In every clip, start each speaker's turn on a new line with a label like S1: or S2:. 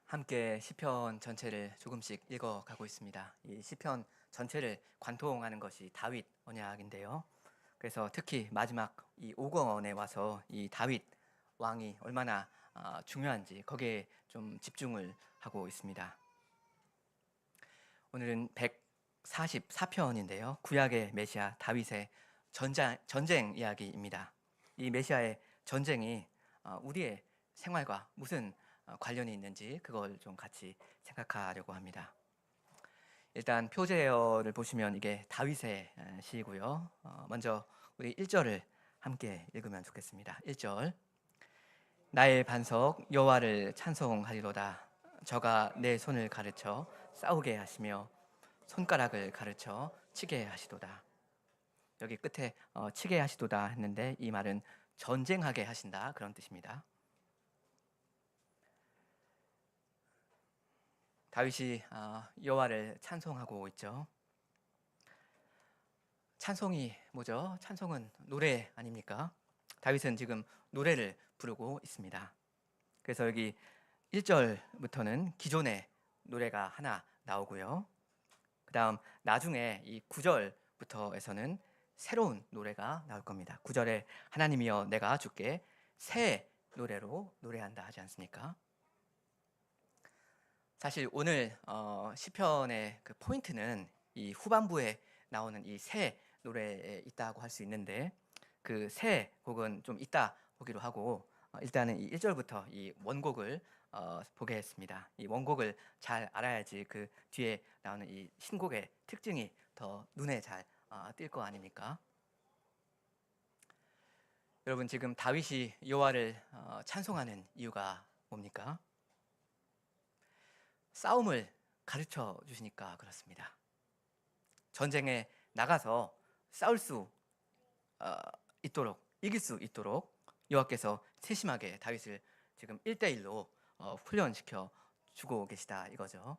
S1: 함께 시편 전체를 조금씩 읽어가고 있습니다. 이 시편 전체를 관통하는 것이 다윗 언약인데요. 그래서 특히 마지막 이 5권에 와서 이 다윗 왕이 얼마나 중요한지 거기에 좀 집중을 하고 있습니다. 오늘은 144편인데요. 구약의 메시아 다윗의 전쟁 이야기입니다. 이 메시아의 전쟁이 우리의 생활과 무슨 관련이 있는지 그걸 좀 같이 생각하려고 합니다. 일단 표제어를 보시면 이게 다윗의 시이고요. 먼저 우리 1절을 함께 읽으면 좋겠습니다. 1절. 나의 반석 여호와를 찬송하리로다. 저가 내 손을 가르쳐 싸우게 하시며 손가락을 가르쳐 치게 하시도다. 여기 끝에 치게 하시도다 했는데 이 말은 전쟁하게 하신다 그런 뜻입니다. 다윗이 여호와를 찬송하고 있죠. 찬송이 뭐죠? 찬송은 노래 아닙니까? 다윗은 지금 노래를 부르고 있습니다. 그래서 여기 1절부터는 기존의 노래가 하나 나오고요. 그 다음 나중에 이 9절부터에서는 새로운 노래가 나올 겁니다. 9절에 하나님이여 내가 주께 새 노래로 노래한다 하지 않습니까? 사실 오늘 시편의 그 포인트는 이 후반부에 나오는 이 새 노래에 있다고 할 수 있는데 그 새 곡은 좀 이따 보기로 하고 일단은 이 1절부터 이 원곡을 보겠습니다. 이 원곡을 잘 알아야지 그 뒤에 나오는 이 신곡의 특징이 더 눈에 잘 띌 거 아닙니까? 여러분 지금 다윗이 여호와를 찬송하는 이유가 뭡니까? 싸움을 가르쳐 주시니까 그렇습니다. 전쟁에 나가서 싸울 수 있도록 이길 수 있도록 여호와께서 세심하게 다윗을 지금 1대1로 훈련시켜 주고 계시다 이거죠.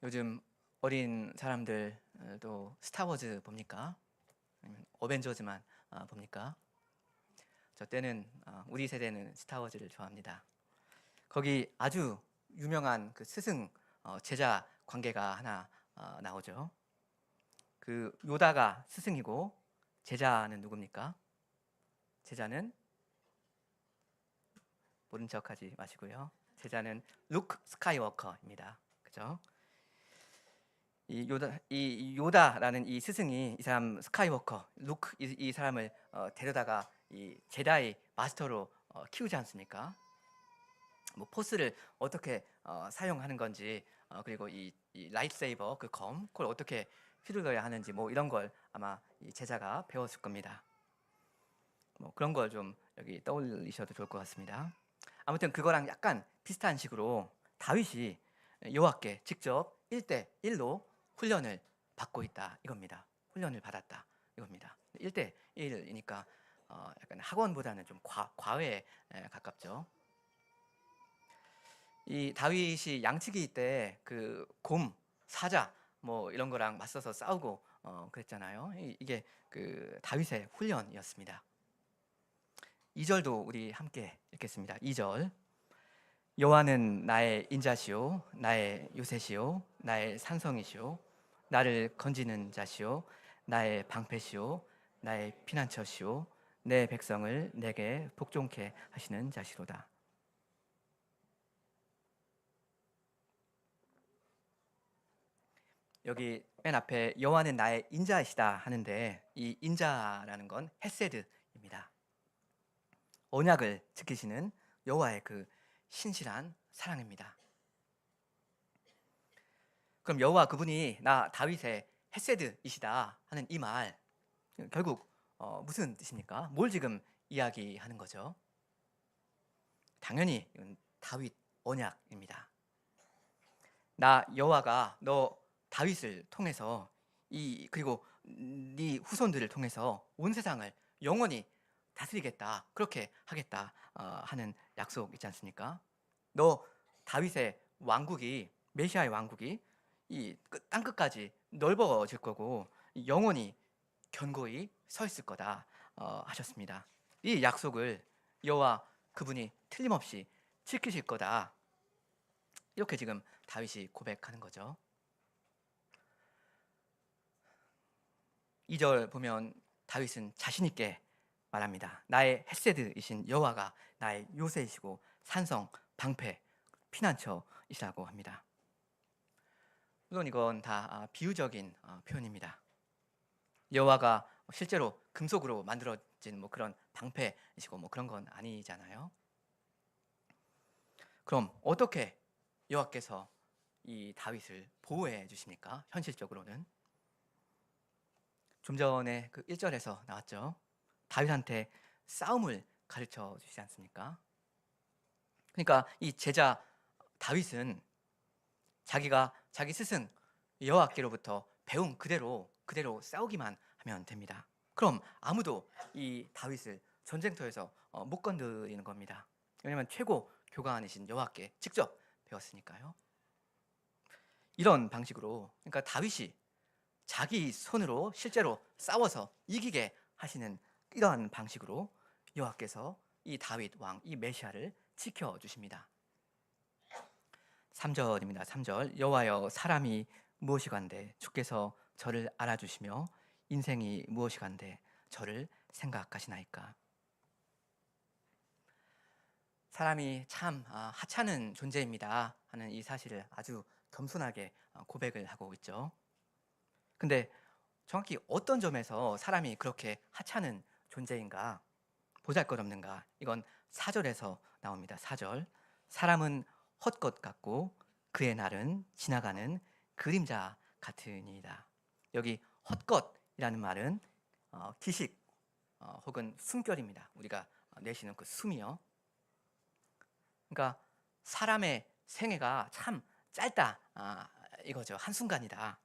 S1: 요즘 어린 사람들도 스타워즈 봅니까? 아니면 어벤져즈만 봅니까? 저 때는 우리 세대는 스타워즈를 좋아합니다. 거기 아주 유명한 그 스승 제자 관계가 하나 나오죠. 그 요다가 스승이고 제자는 누굽니까? 제자는 모른 척하지 마시고요. 제자는 루크 스카이워커입니다. 그죠? 이 요다라는 이 스승이 이 사람 스카이워커 루크 이 사람을 데려다가 이 제다이 마스터로 키우지 않습니까? 뭐 포스를 어떻게 사용하는 건지 그리고 이 라이트세이버 그 검 그걸 어떻게 휘둘러야 하는지 뭐 이런 걸 아마 이 제자가 배웠을 겁니다. 뭐 그런 걸 좀 여기 떠올리셔도 좋을 것 같습니다. 아무튼 그거랑 약간 비슷한 식으로 다윗이 여호와께 직접 1대1로 훈련을 받고 있다 이겁니다. 훈련을 받았다 이겁니다. 1대1이니까 약간 학원보다는 좀 과외에 가깝죠. 이 다윗이 양치기 때 그 곰, 사자 뭐 이런 거랑 맞서서 싸우고 그랬잖아요. 이게 그 다윗의 훈련이었습니다. 2절도 우리 함께 읽겠습니다. 2절. 여호와는 나의 인자시요 나의 요새시요 나의 산성이시요 나를 건지는 자시요 나의 방패시요 나의 피난처시요 내 백성을 내게 복종케 하시는 자시로다. 여기 맨 앞에 여호와는 나의 인자이시다 하는데 이 인자라는 건 헤세드입니다. 언약을 지키시는 여호와의 그 신실한 사랑입니다. 그럼 여호와 그분이 나 다윗의 헤세드이시다 하는 이 말 결국 무슨 뜻입니까? 뭘 지금 이야기하는 거죠? 당연히 이건 다윗 언약입니다. 나 여호와가 너 다윗을 통해서 그리고 네 후손들을 통해서 온 세상을 영원히 다스리겠다 그렇게 하겠다 하는 약속 있지 않습니까? 너 다윗의 왕국이 메시아의 왕국이 이 땅 끝까지 넓어질 거고 영원히 견고히 서 있을 거다 하셨습니다. 이 약속을 여호와 그분이 틀림없이 지키실 거다. 이렇게 지금 다윗이 고백하는 거죠. 2절 보면 다윗은 자신 있게 말합니다. 나의 헷세드이신 여호와가 나의 요새이시고 산성, 방패, 피난처이시라고 합니다. 물론 이건 다 비유적인 표현입니다. 여호와가 실제로 금속으로 만들어진 뭐 그런 방패이시고 뭐 그런 건 아니잖아요. 그럼 어떻게 여호와께서 이 다윗을 보호해 주십니까? 현실적으로는 좀 전에 그 1절에서 나왔죠. 다윗한테 싸움을 가르쳐 주시지 않습니까? 그러니까 이 제자 다윗은 자기가 자기 스승 여호와께로부터 배운 그대로 싸우기만 하면 됩니다. 그럼 아무도 이 다윗을 전쟁터에서 못 건드리는 겁니다. 왜냐하면 최고 교관이신 여호와께 직접 배웠으니까요. 이런 방식으로 그러니까 다윗이 자기 손으로 실제로 싸워서 이기게 하시는 이러한 방식으로 여호와께서 이 다윗 왕, 이 메시아를 지켜주십니다. 3절입니다. 3절 여호와여 사람이 무엇이간데 주께서 저를 알아주시며 인생이 무엇이간데 저를 생각하시나이까. 사람이 참 하찮은 존재입니다 하는 이 사실을 아주 겸손하게 고백을 하고 있죠. 근데 정확히 어떤 점에서 사람이 그렇게 하찮은 존재인가, 보잘것없는가, 이건 4절에서 나옵니다. 4절 사람은 헛것 같고 그의 날은 지나가는 그림자 같으니이다. 여기 헛것이라는 말은 기식 혹은 숨결입니다. 우리가 내쉬는 그 숨이요. 그러니까 사람의 생애가 참 짧다 이거죠. 한순간이다.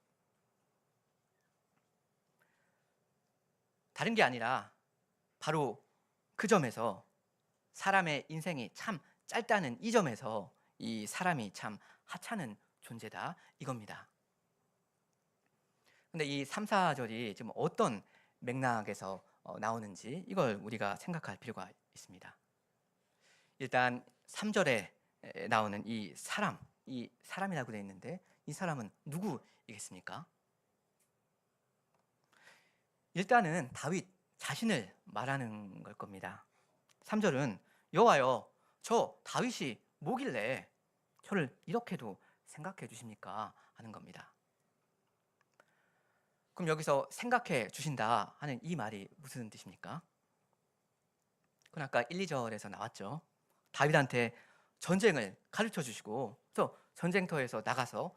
S1: 다른 게 아니라 바로 그 점에서 사람의 인생이 참 짧다는 이 점에서 이 사람이 참 하찮은 존재다 이겁니다. 근데 이 3, 4절이 지금 어떤 맥락에서 나오는지 이걸 우리가 생각할 필요가 있습니다. 일단 3절에 나오는 이 사람이라고 되어 있는데 이 사람은 누구이겠습니까? 일단은 다윗 자신을 말하는 걸 겁니다. 3절은 여호와여 저 다윗이 뭐길래 저를 이렇게도 생각해 주십니까? 하는 겁니다. 그럼 여기서 생각해 주신다 하는 이 말이 무슨 뜻입니까? 그건 아까 1, 2절에서 나왔죠. 다윗한테 전쟁을 가르쳐 주시고 또 전쟁터에서 나가서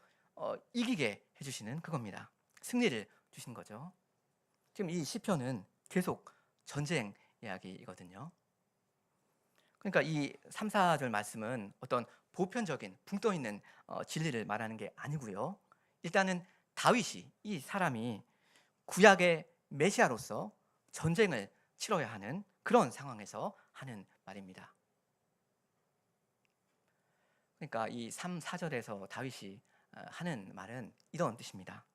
S1: 이기게 해주시는 그겁니다. 승리를 주신 거죠. 지금 이 시편은 계속 전쟁 이야기이거든요. 그러니까 이 3, 4절 말씀은 어떤 보편적인 붕 떠 있는 진리를 말하는 게 아니고요. 일단은 다윗이 이 사람이 구약의 메시아로서 전쟁을 치러야 하는 그런 상황에서 하는 말입니다. 그러니까 이 3, 4절에서 다윗이 하는 말은 이런 뜻입니다.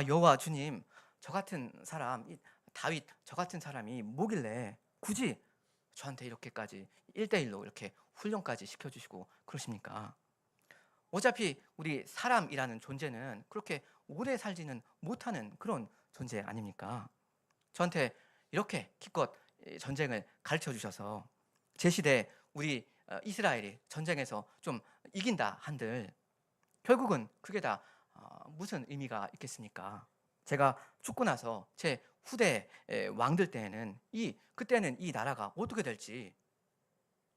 S1: 여호와 주님, 저 같은 사람, 다윗 저 같은 사람이 뭐길래 굳이 저한테 이렇게까지 1대1로 이렇게 훈련까지 시켜주시고 그러십니까? 어차피 우리 사람이라는 존재는 그렇게 오래 살지는 못하는 그런 존재 아닙니까? 저한테 이렇게 기껏 전쟁을 가르쳐 주셔서 제 시대에 우리 이스라엘이 전쟁에서 좀 이긴다 한들 결국은 그게 다 무슨 의미가 있겠습니까? 제가 죽고 나서 제 후대 왕들 때에는 그때는 이 나라가 어떻게 될지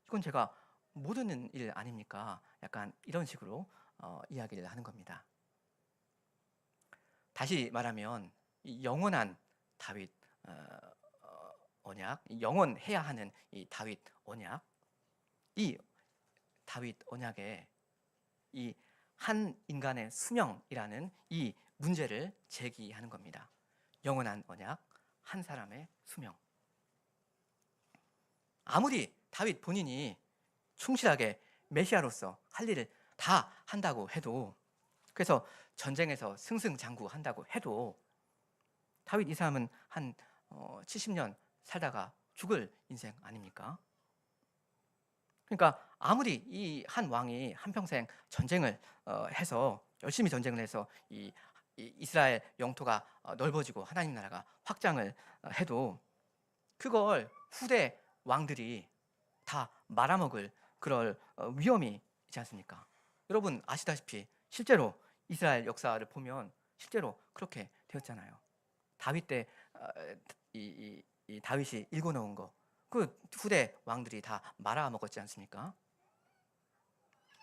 S1: 이건 제가 모르는 일 아닙니까? 약간 이런 식으로 이야기를 하는 겁니다. 다시 말하면 이 영원한 다윗 언약, 영원해야 하는 이 다윗 언약, 이 다윗 언약에 이 한 인간의 수명이라는 이 문제를 제기하는 겁니다. 영원한 언약, 한 사람의 수명. 아무리 다윗 본인이 충실하게 메시아로서 할 일을 다 한다고 해도, 그래서 전쟁에서 승승장구한다고 해도 다윗 이 사람은 한 70년 살다가 죽을 인생 아닙니까? 그러니까 아무리 이 한 왕이 한평생 전쟁을 해서 열심히 전쟁을 해서 이 이스라엘 영토가 넓어지고 하나님 나라가 확장을 해도 그걸 후대 왕들이 다 말아먹을 그럴 위험이 있지 않습니까? 여러분 아시다시피 실제로 이스라엘 역사를 보면 실제로 그렇게 되었잖아요. 다윗 때 이 다윗이 읽어놓은 거, 그 후대 왕들이 다 말아먹었지 않습니까?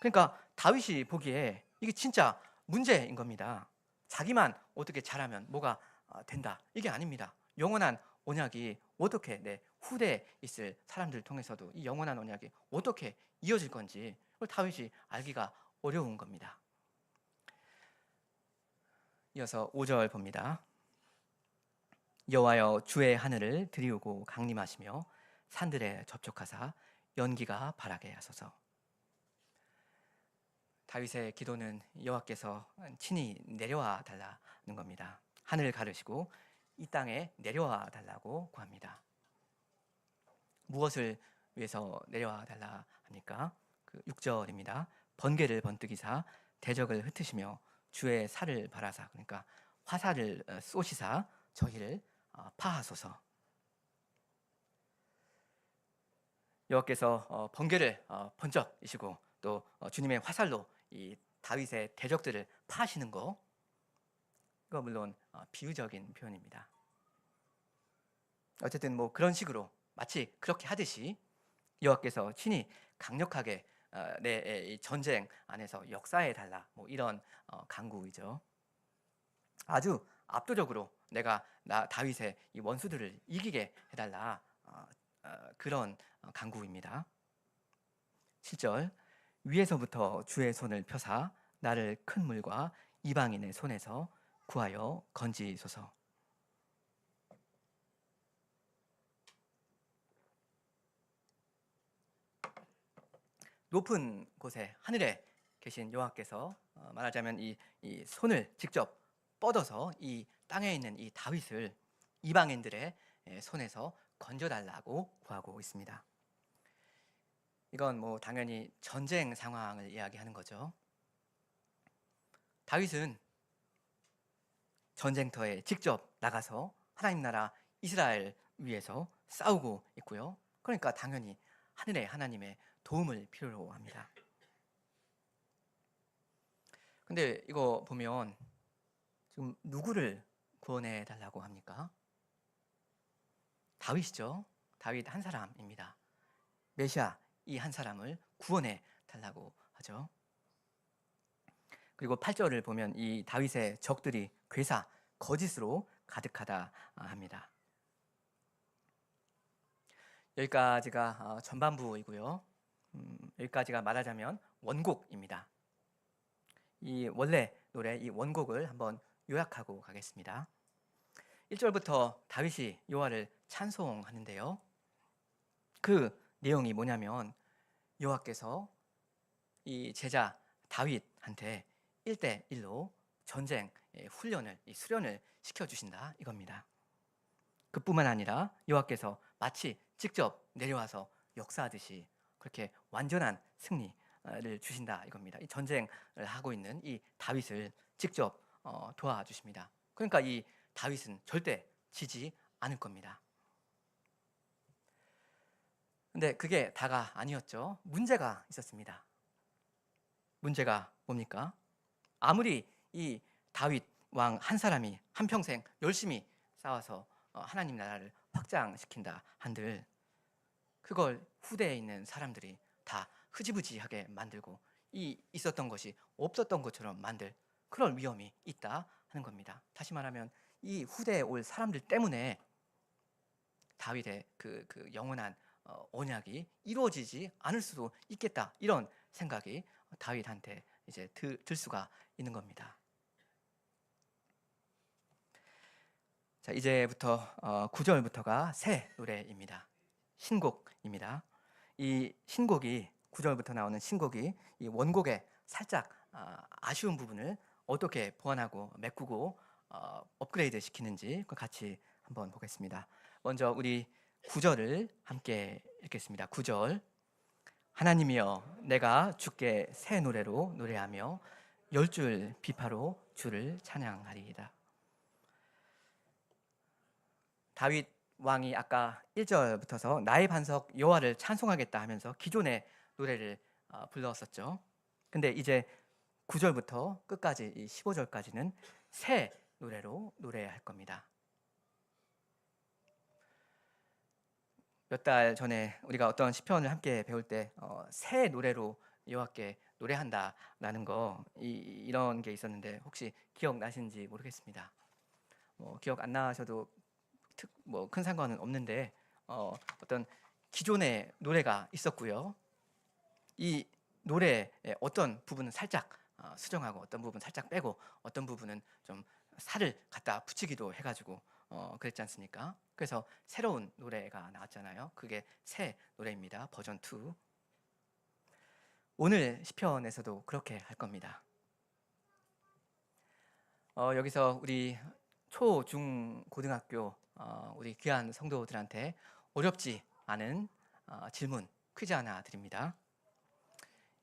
S1: 그러니까 다윗이 보기에 이게 진짜 문제인 겁니다. 자기만 어떻게 잘하면 뭐가 된다, 이게 아닙니다. 영원한 언약이 어떻게 내 후대에 있을 사람들 통해서도 이 영원한 언약이 어떻게 이어질 건지 그걸 다윗이 알기가 어려운 겁니다. 이어서 5절 봅니다. 여호와여 주의 하늘을 들이우고 강림하시며 산들에 접촉하사 연기가 바라게 하소서. 다윗의 기도는 여호와께서 친히 내려와 달라는 겁니다. 하늘을 가르시고 이 땅에 내려와 달라고 구합니다. 무엇을 위해서 내려와 달라 합니까? 그 6절입니다. 번개를 번뜩이사 대적을 흩으시며 주의 살을 바라사, 그러니까 화살을 쏘시사 저희를 파하소서. 여호와께서 번개를 번쩍이시고 또 주님의 화살로 이 다윗의 대적들을 파하시는 거, 이거 물론 비유적인 표현입니다. 어쨌든 뭐 그런 식으로 마치 그렇게 하듯이 여호와께서 친히 강력하게 내 전쟁 안에서 역사해 달라, 뭐 이런 간구이죠. 아주 압도적으로 내가 다윗의 이 원수들을 이기게 해달라, 그런 간구입니다. 7절 위에서부터 주의 손을 펴사 나를 큰 물과 이방인의 손에서 구하여 건지소서. 높은 곳에 하늘에 계신 여호와께서 말하자면 이 손을 직접 뻗어서 이 땅에 있는 이 다윗을 이방인들의 손에서 건져달라고 구하고 있습니다. 이건 뭐 당연히 전쟁 상황을 이야기하는 거죠. 다윗은 전쟁터에 직접 나가서 하나님 나라 이스라엘 위해서 싸우고 있고요. 그러니까 당연히 하늘의 하나님의 도움을 필요로 합니다. 근데 이거 보면 지금 누구를 구원해 달라고 합니까? 다윗이죠. 다윗 한 사람입니다. 메시아 이 한 사람을 구원해 달라고 하죠. 그리고 8절을 보면 이 다윗의 적들이 괴사 거짓으로 가득하다 합니다. 여기까지가 전반부이고요. 여기까지가 말하자면 원곡입니다. 이 원래 노래 이 원곡을 한번 요약하고 가겠습니다. 1절부터 다윗이 여호와를 찬송하는데요. 그 내용이 뭐냐면 여호와께서 이 제자 다윗한테 1대1로 전쟁 훈련을 수련을 시켜주신다 이겁니다. 그뿐만 아니라 여호와께서 마치 직접 내려와서 역사하듯이 그렇게 완전한 승리를 주신다 이겁니다. 이 전쟁을 하고 있는 이 다윗을 직접 도와주십니다. 그러니까 이 다윗은 절대 지지 않을 겁니다. 근데 그게 다가 아니었죠. 문제가 있었습니다. 문제가 뭡니까? 아무리 이 다윗 왕 한 사람이 한평생 열심히 싸워서 하나님 나라를 확장시킨다 한들 그걸 후대에 있는 사람들이 다 흐지부지하게 만들고 이 있었던 것이 없었던 것처럼 만들 그럴 위험이 있다 하는 겁니다. 다시 말하면 이 후대에 올 사람들 때문에 다윗의 그 영원한 언약이 이루어지지 않을 수도 있겠다, 이런 생각이 다윗한테 이제 들 수가 있는 겁니다. 자, 이제부터 9절부터가 새 노래입니다. 신곡입니다. 이 신곡이 9절부터 나오는 신곡이 이 원곡에 살짝 아쉬운 부분을 어떻게 보완하고 메꾸고 업그레이드 시키는지 같이 한번 보겠습니다. 먼저 우리 9절을 함께 읽겠습니다. 9절 하나님이여 내가 주께 새 노래로 노래하며 10줄 비파로 주를 찬양하리이다. 다윗 왕이 아까 1절부터서 나의 반석 여호와를 찬송하겠다 하면서 기존의 노래를 불렀었죠. 근데 이제 9절부터 끝까지 이 15절까지는 새 노래로 노래할 겁니다. 몇 달 전에 우리가 어떤 시편을 함께 배울 때 새 노래로 여호와께 노래한다라는 거 이런 게 있었는데 혹시 기억나시는지 모르겠습니다. 기억 안 나셔도 큰 상관은 없는데 어떤 기존의 노래가 있었고요. 이 노래의 어떤 부분은 살짝 수정하고 어떤 부분 살짝 빼고 어떤 부분은 좀 살을 갖다 붙이기도 해가지고 그랬지 않습니까? 그래서 새로운 노래가 나왔잖아요. 그게 새 노래입니다. 버전 2. 오늘 시편에서도 그렇게 할 겁니다. 여기서 우리 초, 중, 고등학교 우리 귀한 성도들한테 어렵지 않은 질문, 퀴즈 하나 드립니다.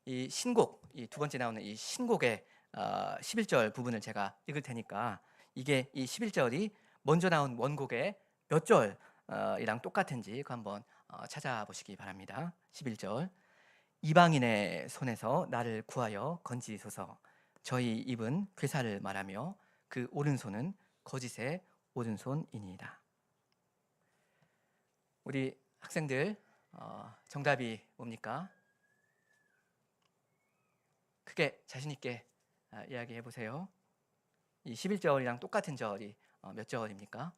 S1: 이 신곡, 이 두 번째 나오는 이 신곡의 11절 부분을 제가 읽을 테니까 이게 이 11절이 먼저 나온 원곡의 몇 절이랑 똑같은지 그거 한번 찾아보시기 바랍니다. 11절 이방인의 손에서 나를 구하여 건지소서. 저희 입은 괴사를 말하며 그 오른손은 거짓의 오른손이니이다. 우리 학생들 정답이 뭡니까? 크게 자신 있게 이야기해 보세요. 이 11절이랑 똑같은 절이 몇 절입니까?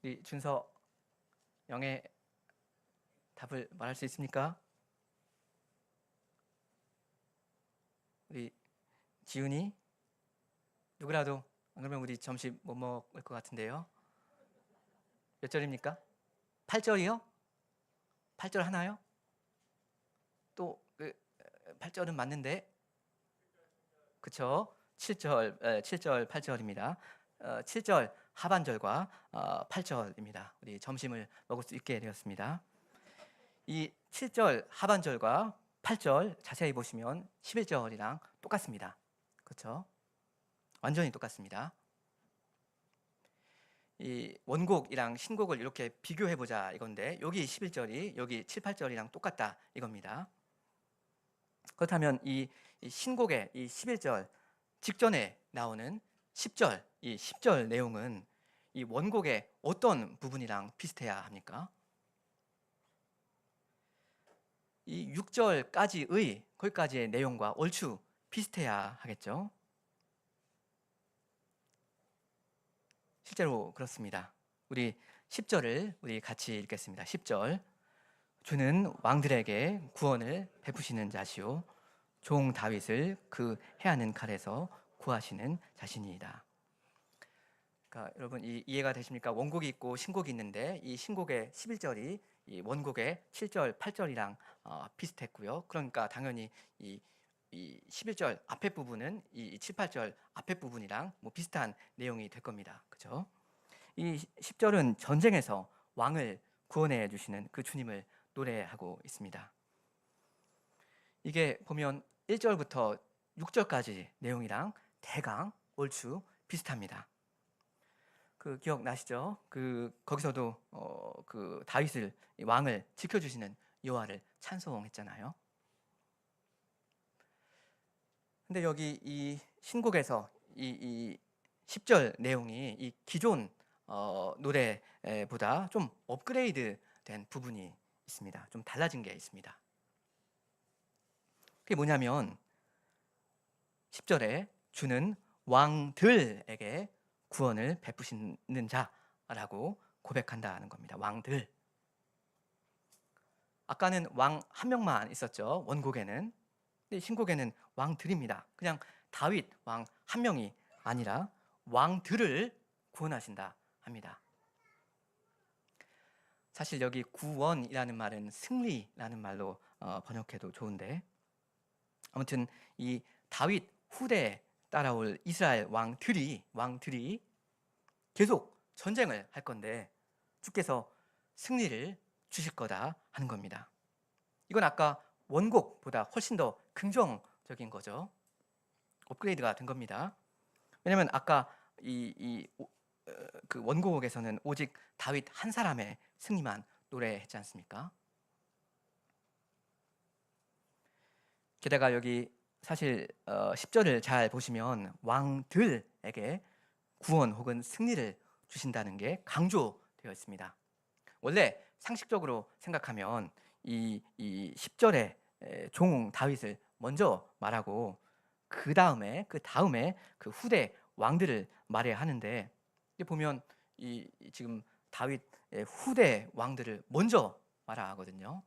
S1: 우리 준서 영의 답을 말할 수 있습니까? 우리 지훈이 누구라도 안 그러면 우리 점심 못 먹을 것 같은데요. 몇 절입니까? 8절이요? 8절 하나요? 또 8절은 맞는데 그쵸? 7절, 8절입니다. 7절 하반절과 8절입니다. 우리 점심을 먹을 수 있게 되었습니다. 이 7절 하반절과 8절 자세히 보시면 11절이랑 똑같습니다. 그렇죠? 완전히 똑같습니다. 이 원곡이랑 신곡을 이렇게 비교해 보자 이건데 여기 11절이 여기 7, 8절이랑 똑같다 이겁니다. 그렇다면 이 신곡의 이 11절 직전에 나오는 10절, 이 10절 내용은 이 원곡의 어떤 부분이랑 비슷해야 합니까? 이 6절까지의 거기까지의 내용과 얼추 비슷해야 하겠죠. 실제로 그렇습니다. 우리 10절을 우리 같이 읽겠습니다. 10절 주는 왕들에게 구원을 베푸시는 자시오 종 다윗을 그 해하는 칼에서 구하시는 자신이다. 그러니까 여러분 이해가 되십니까? 원곡이 있고 신곡이 있는데 이 신곡의 11절이 이 원곡의 7절, 8절이랑 비슷했고요. 그러니까 당연히 이 11절 앞에 부분은 이 7, 8절 앞에 부분이랑 뭐 비슷한 내용이 될 겁니다. 그렇죠? 이 10절은 전쟁에서 왕을 구원해 주시는 그 주님을 노래하고 있습니다. 이게 보면 1절부터 6절까지 내용이랑 대강 얼추 비슷합니다. 그 기억나시죠? 거기서도 그 다윗을 왕을 지켜주시는 여호와를 찬송했잖아요. 근데 여기 이 신곡에서 이 10절 내용이 이 기존 노래보다 좀 업그레이드 된 부분이 있습니다. 좀 달라진 게 있습니다. 그게 뭐냐면 10절에 주는 왕들에게 구원을 베푸시는 자라고 고백한다는 겁니다. 왕들. 아까는 왕 한 명만 있었죠. 원곡에는. 근데 신곡에는 왕들입니다. 그냥 다윗 왕 한 명이 아니라 왕들을 구원하신다 합니다. 사실 여기 구원이라는 말은 승리라는 말로 번역해도 좋은데 아무튼 이 다윗 후대에 따라올 이스라엘 왕들이 계속 전쟁을 할 건데 주께서 승리를 주실 거다 하는 겁니다. 이건 아까 원곡보다 훨씬 더 긍정적인 거죠. 업그레이드가 된 겁니다. 왜냐하면 아까 그 원곡에서는 오직 다윗 한 사람의 승리만 노래했지 않습니까? 게다가 여기 사실 10절을 잘 보시면 왕들에게 구원 혹은 승리를 주신다는 게 강조되어 있습니다. 원래 상식적으로 생각하면 이 10절에 종 다윗을 먼저 말하고 그 다음에 그 후대 왕들을 말해야 하는데, 보면 지금 다윗의 후대 왕들을 먼저 말하거든요.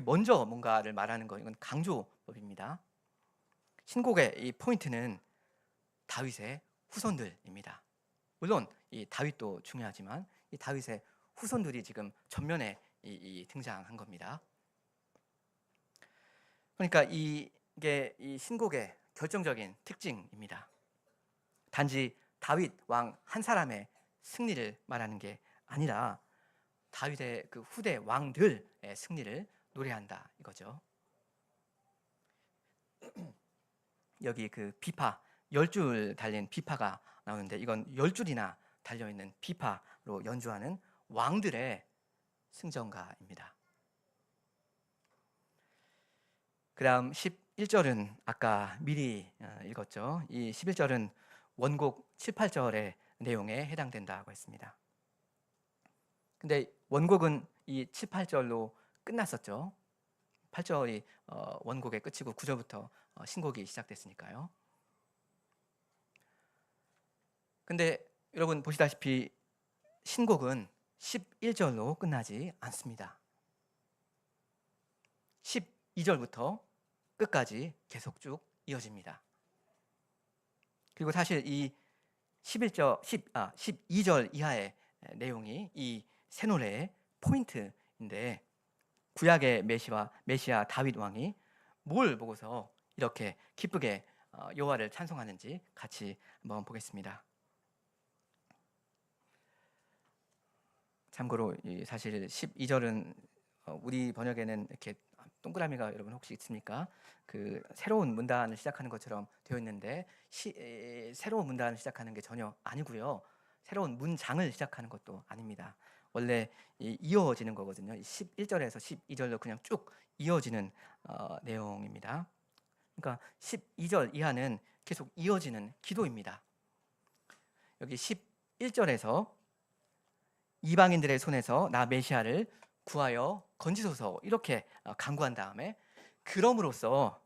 S1: 먼저 뭔가를 말하는 거, 이건 강조법입니다. 신곡의 이 포인트는 다윗의 후손들입니다. 물론 이 다윗도 중요하지만 이 다윗의 후손들이 지금 전면에 등장한 겁니다. 그러니까 이게 이 신곡의 결정적인 특징입니다. 단지 다윗 왕 한 사람의 승리를 말하는 게 아니라 다윗의 그 후대 왕들의 승리를 노래한다 이거죠. 여기 그 비파 10줄 달린 비파가 나오는데, 이건 10줄이나 달려있는 비파로 연주하는 왕들의 승전가입니다. 그 다음 11절은 아까 미리 읽었죠. 이 11절은 원곡 7, 8절의 내용에 해당된다고 했습니다. 근데 원곡은 이 7, 8절로 끝났었죠. 8절이 원곡의 끝이고 9절부터 신곡이 시작됐으니까요. 근데 여러분 보시다시피 신곡은 11절로 끝나지 않습니다. 12절부터 끝까지 계속 쭉 이어집니다. 그리고 사실 이 12절 이하의 내용이 이 새 노래의 포인트인데, 구약의 메시아 다윗 왕이 뭘 보고서 이렇게 기쁘게 여호와를 찬송하는지 같이 한번 보겠습니다. 참고로 사실 12절은 우리 번역에는 이렇게 동그라미가 여러분 혹시 있습니까? 그 새로운 문단을 시작하는 것처럼 되어 있는데 새로운 문단을 시작하는 게 전혀 아니고요. 새로운 문장을 시작하는 것도 아닙니다. 원래 이어지는 거거든요. 11절에서 12절로 그냥 쭉 이어지는 내용입니다. 그러니까 12절 이하는 계속 이어지는 기도입니다. 여기 11절에서 이방인들의 손에서 나 메시아를 구하여 건지소서 이렇게 간구한 다음에 그럼으로써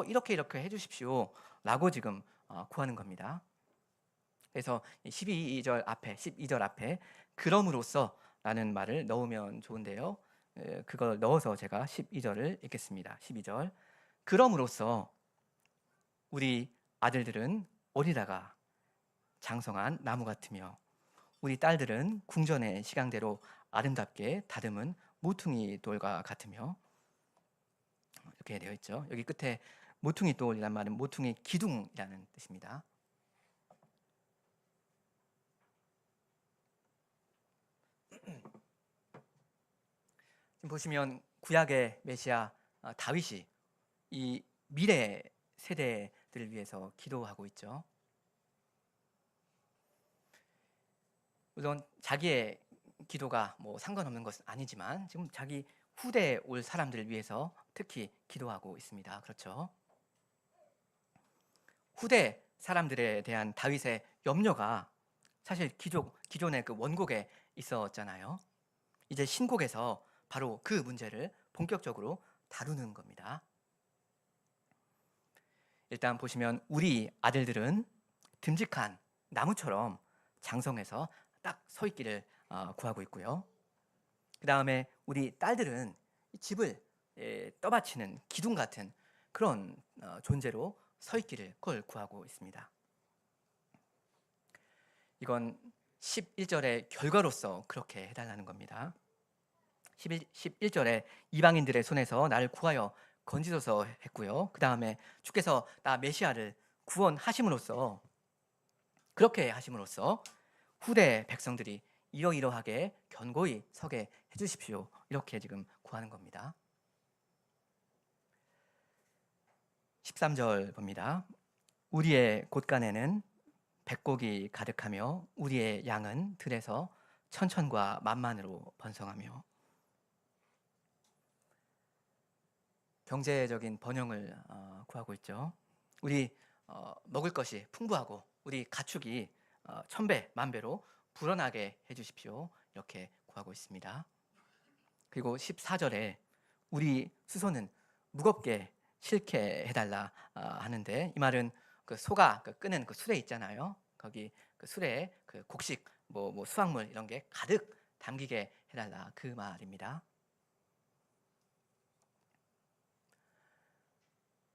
S1: 이렇게 해주십시오 라고 지금 구하는 겁니다. 그래서 12절 앞에 그럼으로써 라는 말을 넣으면 좋은데요, 그걸 넣어서 제가 12절을 읽겠습니다. 12절, 그럼으로써 우리 아들들은 오리다가 장성한 나무 같으며 우리 딸들은 궁전의 시강대로 아름답게 다듬은 모퉁이 돌과 같으며, 이렇게 되어 있죠. 여기 끝에 모퉁이 돌이란 말은 모퉁이 기둥이라는 뜻입니다. 지금 보시면 구약의 메시아 다윗이 이 미래 세대들을 위해서 기도하고 있죠. 물론 자기의 기도가 뭐 상관없는 것은 아니지만 지금 자기 후대에 올 사람들을 위해서 특히 기도하고 있습니다. 그렇죠? 후대 사람들에 대한 다윗의 염려가 사실 기존의 그 원곡에 있었잖아요. 이제 신곡에서 바로 그 문제를 본격적으로 다루는 겁니다. 일단 보시면 우리 아들들은 듬직한 나무처럼 장성해서 딱 서 있기를 구하고 있고요. 그 다음에 우리 딸들은 집을 떠받치는 기둥 같은 그런 존재로 서 있기를 그걸 구하고 있습니다. 이건 11절의 결과로서 그렇게 해달라는 겁니다. 11절에 이방인들의 손에서 나를 구하여 건지소서 했고요. 그 다음에 주께서 나 메시아를 구원하심으로써, 그렇게 하심으로써 후대 백성들이 이러이러하게 견고히 서게 해주십시오. 이렇게 지금 구하는 겁니다. 13절 봅니다. 우리의 곳간에는 백곡이 가득하며 우리의 양은 들에서 천천과 만만으로 번성하며. 경제적인 번영을 구하고 있죠. 우리 먹을 것이 풍부하고 우리 가축이 천배 만배로 불어나게 해주십시오. 이렇게 구하고 있습니다. 그리고 14절에 우리 수소는 무겁게 실게 해달라 하는데, 이 말은 그 소가 끄는 그 수레 있잖아요. 거기 그 수레에 그 곡식 뭐 수확물 이런 게 가득 담기게 해달라, 그 말입니다.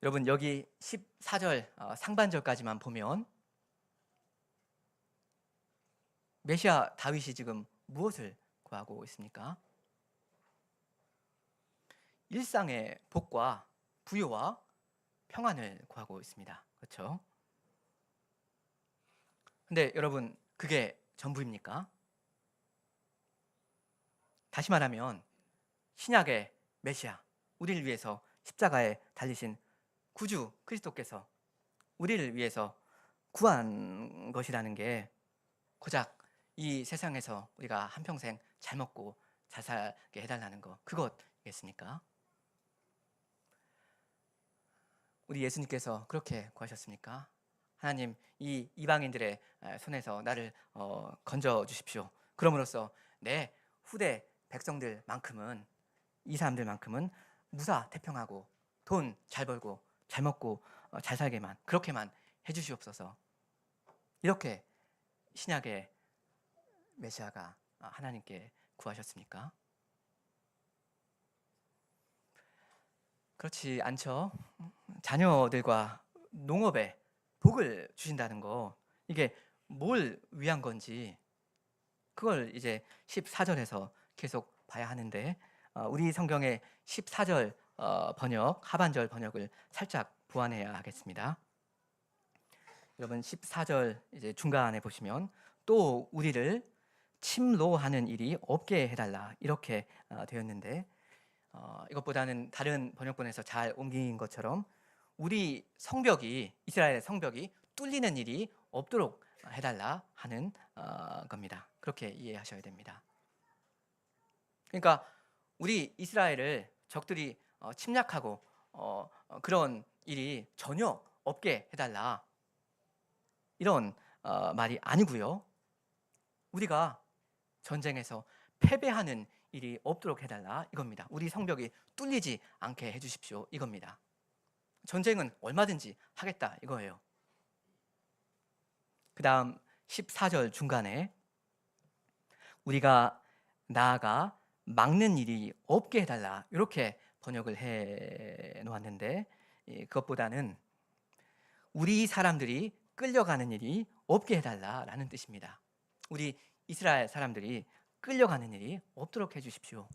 S1: 여러분, 여기 14절 상반절까지만 보면 메시아 다윗이 지금 무엇을 구하고 있습니까? 일상의 복과 부요와 평안을 구하고 있습니다. 그렇죠? 근데 여러분, 그게 전부입니까? 다시 말하면 신약의 메시아, 우리를 위해서 십자가에 달리신 구주 그리스도께서 우리를 위해서 구한 것이라는 게 고작 이 세상에서 우리가 한평생 잘 먹고 잘 살게 해달라는 거, 그것이겠습니까? 우리 예수님께서 그렇게 구하셨습니까? 하나님, 이 이방인들의 손에서 나를 건져 주십시오. 그럼으로써 내 후대 백성들만큼은, 이 사람들만큼은 무사 태평하고 돈 잘 벌고 잘 먹고 잘 살게만, 그렇게만 해주시옵소서. 이렇게 신약의 메시아가 하나님께 구하셨습니까? 그렇지 않죠. 자녀들과 농업에 복을 주신다는 거, 이게 뭘 위한 건지 그걸 이제 14절에서 계속 봐야 하는데, 우리 성경의 14절 번역, 하반절 번역을 살짝 보완해야 하겠습니다. 여러분, 14절 이제 중간에 보시면 또 우리를 침노하는 일이 없게 해달라, 이렇게 되었는데, 이것보다는 다른 번역본에서 잘 옮긴 것처럼 우리 성벽이, 이스라엘의 성벽이 뚫리는 일이 없도록 해달라 하는 겁니다. 그렇게 이해하셔야 됩니다. 그러니까 우리 이스라엘을 적들이 침략하고 그런 일이 전혀 없게 해달라, 이런 말이 아니고요. 우리가 전쟁에서 패배하는 일이 없도록 해달라, 이겁니다. 우리 성벽이 뚫리지 않게 해주십시오, 이겁니다. 전쟁은 얼마든지 하겠다, 이거예요. 그 다음 14절 중간에 우리가 나아가 막는 일이 없게 해달라, 이렇게 번역을 해 놓았는데, 그것보다는 우리 사람들이 끌려가는 일이 없게 해달라라는 뜻입니다. 우리 이스라엘 사람들이 끌려가는 일이 없도록 해주십시오.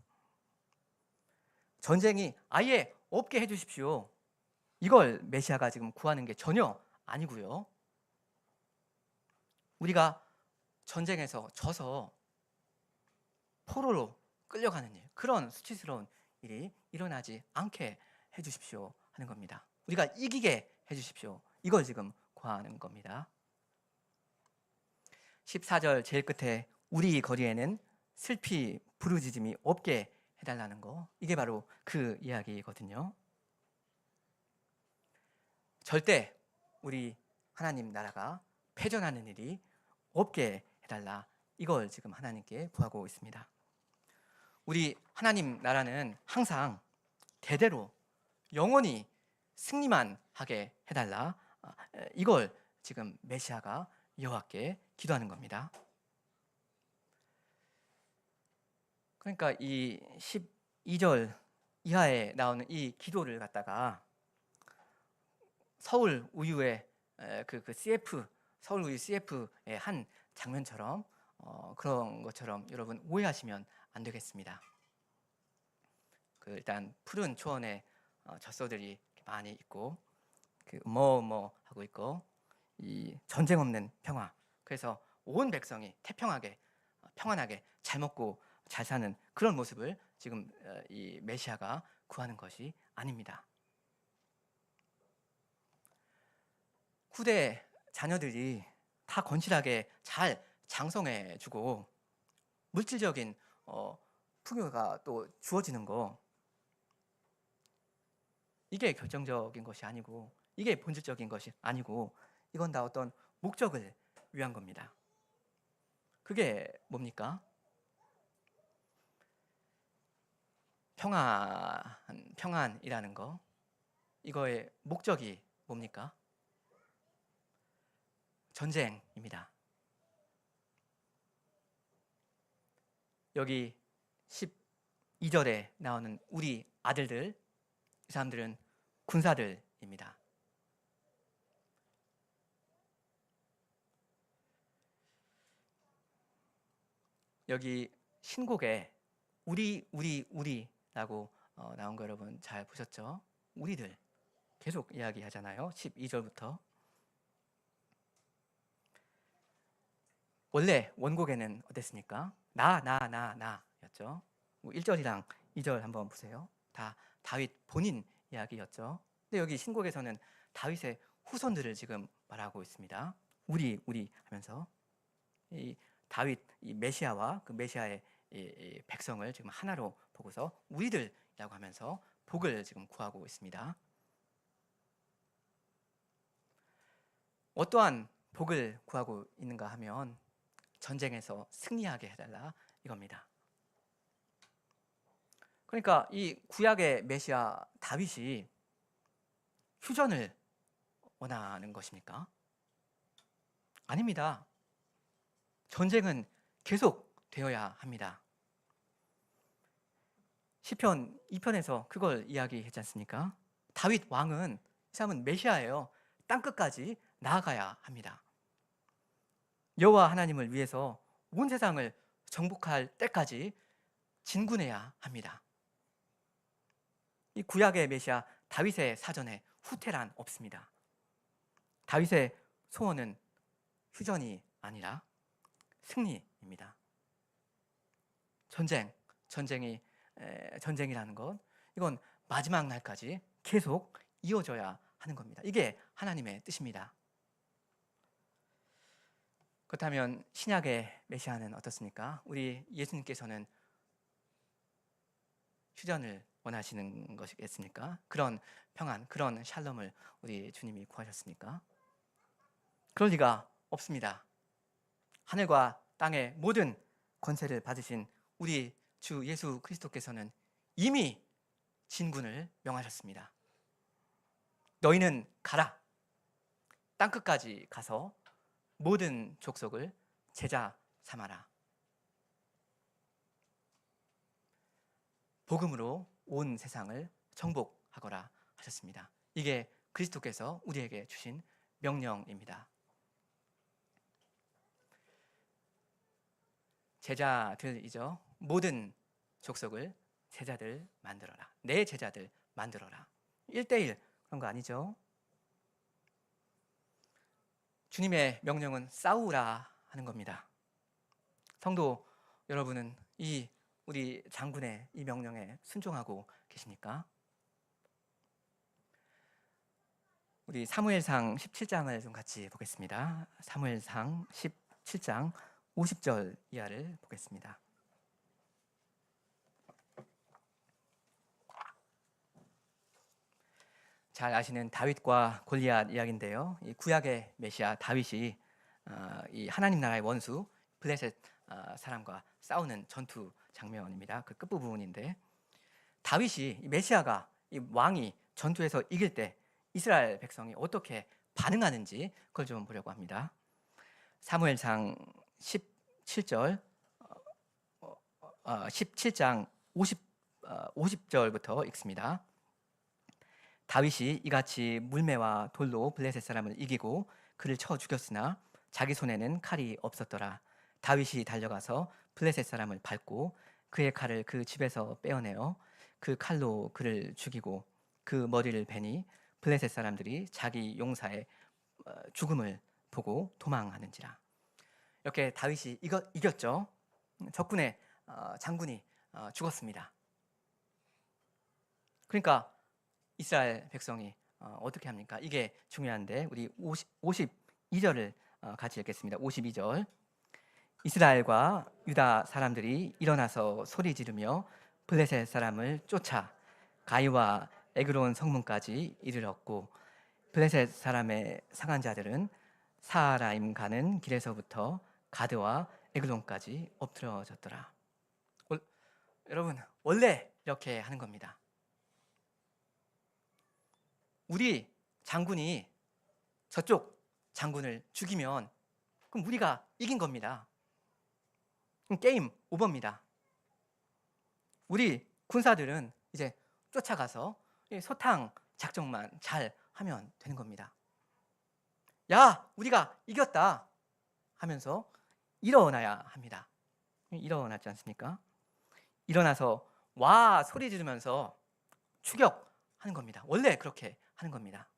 S1: 전쟁이 아예 없게 해주십시오. 이걸 메시아가 지금 구하는 게 전혀 아니고요. 우리가 전쟁에서 져서 포로로 끌려가는 일, 그런 수치스러운 일이 일어나지 않게 해주십시오 하는 겁니다. 우리가 이기게 해주십시오, 이걸 지금 구하는 겁니다. 14절 제일 끝에 우리 거리에는 슬피 부르짖음이 없게 해달라는 거, 이게 바로 그 이야기거든요. 절대 우리 하나님 나라가 패전하는 일이 없게 해달라, 이걸 지금 하나님께 구하고 있습니다. 우리 하나님 나라는 항상 대대로 영원히 승리만 하게 해달라, 이걸 지금 메시아가 여호와께 기도하는 겁니다. 그러니까 이 12절 이하에 나오는 이 기도를 갖다가 서울 우유의 그 CF, 서울 우유 CF의 한 장면처럼 그런 것처럼 여러분 오해하시면 안 되겠습니다. 일단 푸른 초원에 젖소들이 많이 있고, 뭐 하고 있고, 이 전쟁 없는 평화, 그래서 온 백성이 태평하게 평안하게 잘 먹고 잘 사는 그런 모습을 지금 이 메시아가 구하는 것이 아닙니다. 후대 자녀들이 다 건실하게 잘 장성해주고 물질적인 풍요가 또 주어지는 거, 이게 결정적인 것이 아니고, 이게 본질적인 것이 아니고, 이건 다 어떤 목적을 위한 겁니다. 그게 뭡니까? 평안이라는 거, 이거의 목적이 뭡니까? 전쟁입니다. 여기 12절에 나오는 우리 아들들, 이 사람들은 군사들입니다. 여기 신곡에 우리라고 나온 거 여러분 잘 보셨죠? 우리들 계속 이야기하잖아요. 12절부터. 원래 원곡에는 어땠습니까? 나 였죠. 1절이랑 2절 한번 보세요. 다 다윗 본인 이야기였죠. 근데 여기 신곡에서는 다윗의 후손들을 지금 말하고 있습니다. 우리 하면서 이 다윗 이 메시아와 그 메시아의 이 백성을 지금 하나로 보고서 우리들이라고 하면서 복을 지금 구하고 있습니다. 어떠한 복을 구하고 있는가 하면 전쟁에서 승리하게 해달라 이겁니다. 그러니까 이 구약의 메시아 다윗이 휴전을 원하는 것입니까? 아닙니다. 전쟁은 계속 되어야 합니다. 시편 2편에서 그걸 이야기했지 않습니까? 다윗 왕은, 이 사람은 메시아예요. 땅끝까지 나아가야 합니다. 여호와 하나님을 위해서 온 세상을 정복할 때까지 진군해야 합니다. 이 구약의 메시아 다윗의 사전에 후퇴란 없습니다. 다윗의 소원은 휴전이 아니라 승리입니다. 전쟁이라는 것, 이건 마지막 날까지 계속 이어져야 하는 겁니다. 이게 하나님의 뜻입니다. 그렇다면 신약의 메시아는 어떻습니까? 우리 예수님께서는 휴전을 원하시는 것이겠습니까? 그런 평안, 그런 샬롬을 우리 주님이 구하셨습니까? 그럴 리가 없습니다. 하늘과 땅의 모든 권세를 받으신 우리 주 예수 그리스도께서는 이미 진군을 명하셨습니다. 너희는 가라. 땅끝까지 가서 모든 족속을 제자 삼아라. 복음으로 온 세상을 정복하거라 하셨습니다. 이게 그리스도께서 우리에게 주신 명령입니다. 제자들이죠. 모든 족속을 제자들 만들어라. 내 제자들 만들어라. 1대1 그런 거 아니죠. 주님의 명령은 싸우라 하는 겁니다. 성도 여러분은 이 우리 장군의 이 명령에 순종하고 계십니까? 우리 사무엘상 17장을 좀 같이 보겠습니다. 사무엘상 17장 50절 이하를 보겠습니다. 잘 아시는 다윗과 골리앗 이야기인데요. 이 구약의 메시아 다윗이 이 하나님 나라의 원수 블레셋 사람과 싸우는 전투 장면입니다. 그 끝부분인데, 다윗이 이 메시아가 이 왕이 전투에서 이길 때 이스라엘 백성이 어떻게 반응하는지 그걸 좀 보려고 합니다. 사무엘상 17장 50절부터 읽습니다. 다윗이 이같이 물매와 돌로 블레셋 사람을 이기고 그를 쳐 죽였으나 자기 손에는 칼이 없었더라. 다윗이 달려가서 블레셋 사람을 밟고 그의 칼을 그 집에서 빼어내어 그 칼로 그를 죽이고 그 머리를 베니 블레셋 사람들이 자기 용사의 죽음을 보고 도망하는지라. 이렇게 다윗이 이겼죠. 적군의 장군이 죽었습니다. 그러니까 이스라엘 백성이 어떻게 합니까? 이게 중요한데 우리 52절을 같이 읽겠습니다. 52절. 이스라엘과 유다 사람들이 일어나서 소리 지르며 블레셋 사람을 쫓아 가이와 에그론 성문까지 이르렀고 블레셋 사람의 상한 자들은 사하라임 가는 길에서부터 가드와 에글론까지 엎드러졌더라. 여러분, 원래 이렇게 하는 겁니다. 우리 장군이 저쪽 장군을 죽이면 그럼 우리가 이긴 겁니다. 그럼 게임 오버입니다. 우리 군사들은 이제 쫓아가서 소탕 작전만 잘 하면 되는 겁니다. 야, 우리가 이겼다 하면서 일어나야 합니다. 일어났지 않습니까? 일어나서 와 소리 지르면서 추격하는 겁니다. 원래 그렇게 하는 겁니다.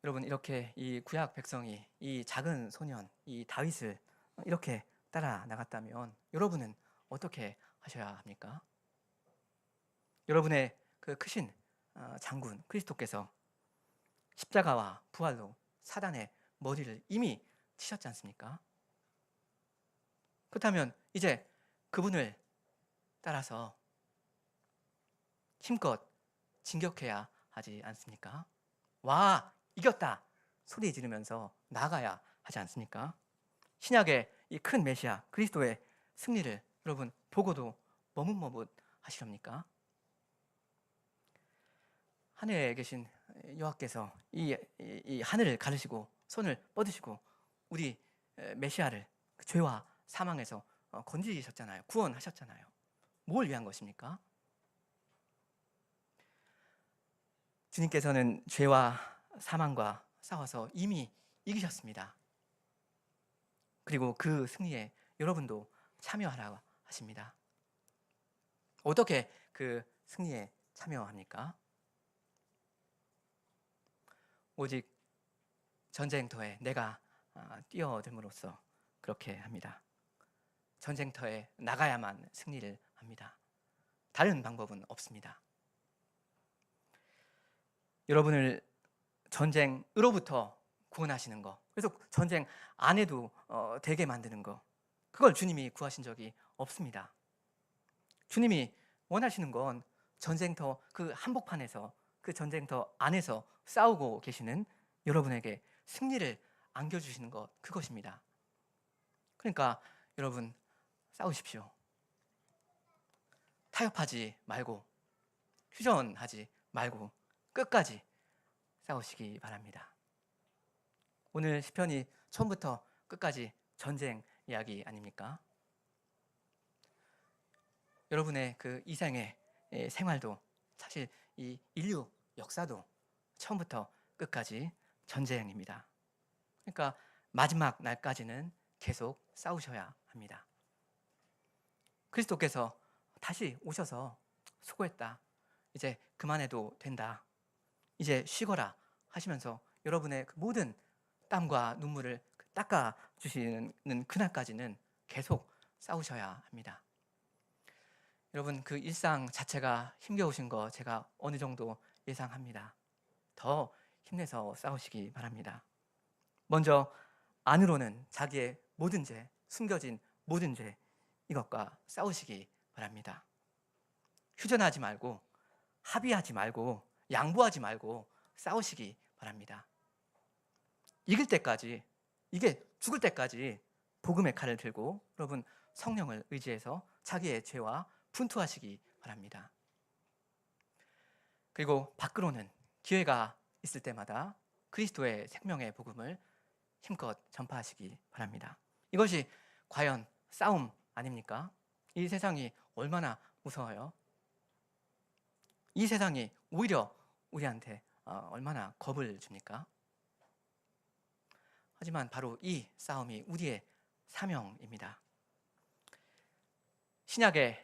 S1: 여러분, 이렇게 이 구약 백성이 이 작은 소년 이 다윗을 이렇게 따라 나갔다면 여러분은 어떻게 하셔야 합니까? 여러분의 그 크신 장군 그리스도께서 십자가와 부활로 사단의 머리를 이미 치셨지 않습니까? 그렇다면 이제 그분을 따라서 힘껏 진격해야 하지 않습니까? 와, 이겼다 소리 지르면서 나가야 하지 않습니까? 신약의 이 큰 메시아 그리스도의 승리를 여러분 보고도 머뭇머뭇 하시렵니까? 하늘에 계신 여호와께서 이 하늘을 가르시고 손을 뻗으시고 우리 메시아를 그 죄와 사망에서 건지셨잖아요. 구원하셨잖아요. 뭘 위한 것입니까? 주님께서는 죄와 사망과 싸워서 이미 이기셨습니다. 그리고 그 승리에 여러분도 참여하라고 하십니다. 어떻게 그 승리에 참여합니까? 오직 전쟁터에 내가 뛰어들므로써 그렇게 합니다. 전쟁터에 나가야만 승리를 합니다. 다른 방법은 없습니다. 여러분을 전쟁으로부터 구원하시는 거, 그래서 전쟁 안 해도 되게 만드는 거, 그걸 주님이 구하신 적이 없습니다. 주님이 원하시는 건 전쟁터 그 한복판에서 그 전쟁터 안에서 싸우고 계시는 여러분에게 승리를 안겨주시는 것, 그것입니다. 그러니까 여러분 싸우십시오. 타협하지 말고 휴전하지 말고 끝까지 싸우시기 바랍니다. 오늘 시편이 처음부터 끝까지 전쟁 이야기 아닙니까? 여러분의 그 이생의 생활도 사실 이 인류 역사도 처음부터 끝까지 전쟁입니다. 그러니까 마지막 날까지는 계속 싸우셔야 합니다. 그리스도께서 다시 오셔서 수고했다, 이제 그만해도 된다, 이제 쉬거라 하시면서 여러분의 그 모든 땀과 눈물을 닦아주시는 그날까지는 계속 싸우셔야 합니다. 여러분, 그 일상 자체가 힘겨우신 거 제가 어느 정도 예상합니다. 더 힘내서 싸우시기 바랍니다. 먼저 안으로는 자기의 모든 죄, 숨겨진 모든 죄, 이것과 싸우시기 바랍니다. 휴전하지 말고 합의하지 말고 양보하지 말고 싸우시기 바랍니다. 이길 때까지, 이게 죽을 때까지 복음의 칼을 들고 여러분 성령을 의지해서 자기의 죄와 분투하시기 바랍니다. 그리고 밖으로는 기회가 있을 때마다 그리스도의 생명의 복음을 힘껏 전파하시기 바랍니다. 이것이 과연 싸움 아닙니까? 이 세상이 얼마나 무서워요? 이 세상이 오히려 우리한테 얼마나 겁을 줍니까? 하지만 바로 이 싸움이 우리의 사명입니다. 신약의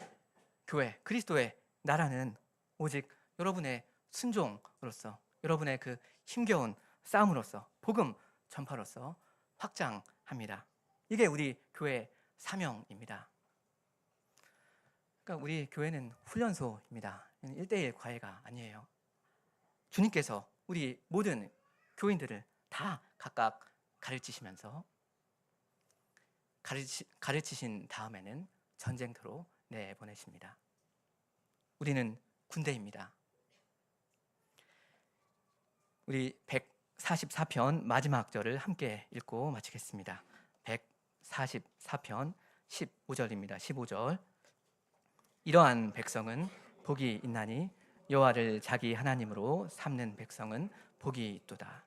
S1: 교회, 그리스도의 나라는 오직 여러분의 순종으로서, 여러분의 그 힘겨운 싸움으로서, 복음 전파로서 확장합니다. 이게 우리 교회 사명입니다. 그러니까 우리 교회는 훈련소입니다. 1대1 과외가 아니에요. 주님께서 우리 모든 교인들을 다 각각 가르치시면서 가르치신 다음에는 전쟁터로 내보내십니다. 우리는 군대입니다. 우리 144편 마지막 절을 함께 읽고 마치겠습니다. 144편 15절입니다. 15절. 이러한 백성은 복이 있나니 여호와를 자기 하나님으로 삼는 백성은 복이 있도다.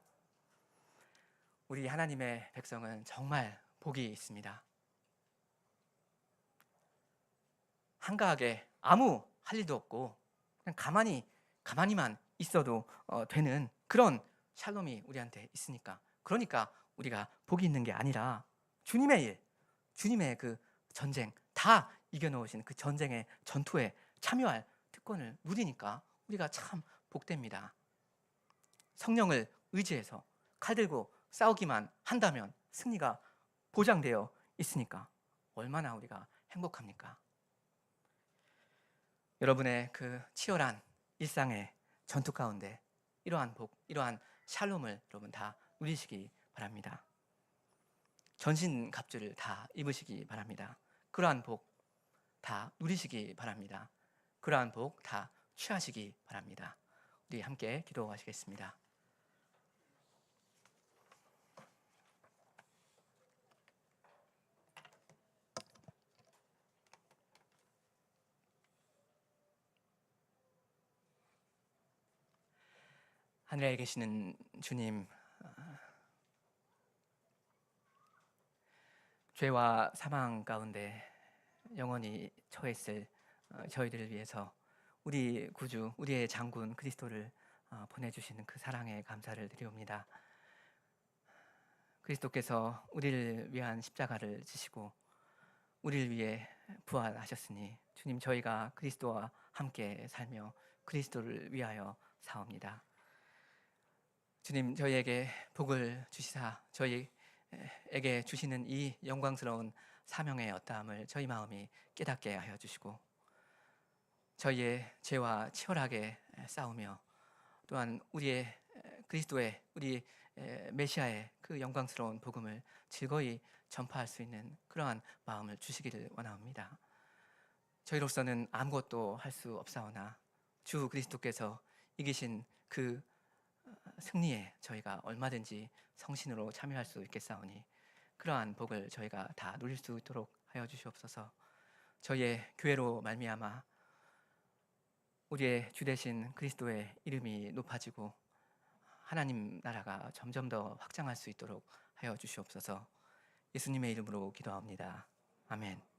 S1: 우리 하나님의 백성은 정말 복이 있습니다. 한가하게 아무 할 일도 없고 그냥 가만히만 있어도 되는 그런 샬롬이 우리한테 있으니까, 그러니까 우리가 복이 있는 게 아니라 주님의 일, 주님의 그 전쟁 다 이겨놓으신 그 전쟁의 전투에 참여할 특권을 누리니까 우리가 참 복됩니다. 성령을 의지해서 칼 들고 싸우기만 한다면 승리가 보장되어 있으니까 얼마나 우리가 행복합니까? 여러분의 그 치열한 일상의 전투 가운데 이러한 복, 이러한 샬롬을 여러분 다 누리시기 바랍니다. 전신갑주를 다 입으시기 바랍니다. 그러한 복 다 누리시기 바랍니다. 그러한 복 다 취하시기 바랍니다. 우리 함께 기도하시겠습니다. 하늘에 계시는 주님, 죄와 사망 가운데 영원히 처했을 저희들을 위해서 우리 구주, 우리의 장군 그리스도를 보내주시는 그 사랑에 감사를 드리옵니다. 그리스도께서 우리를 위한 십자가를 지시고 우리를 위해 부활하셨으니 주님, 저희가 그리스도와 함께 살며 그리스도를 위하여 사옵니다. 주님, 저희에게 복을 주시사 저희에게 주시는 이 영광스러운 사명의 어떠함을 저희 마음이 깨닫게 하여 주시고, 저희의 죄와 치열하게 싸우며 또한 우리의 그리스도의 우리 메시아의 그 영광스러운 복음을 즐거이 전파할 수 있는 그러한 마음을 주시기를 원합니다. 저희로서는 아무것도 할 수 없사오나 주 그리스도께서 이기신 그 승리에 저희가 얼마든지 성신으로 참여할 수 있겠사오니 그러한 복을 저희가 다 누릴 수 있도록 하여 주시옵소서. 저희의 교회로 말미암아 우리의 주 되신 그리스도의 이름이 높아지고 하나님 나라가 점점 더 확장할 수 있도록 하여 주시옵소서. 예수님의 이름으로 기도합니다. 아멘.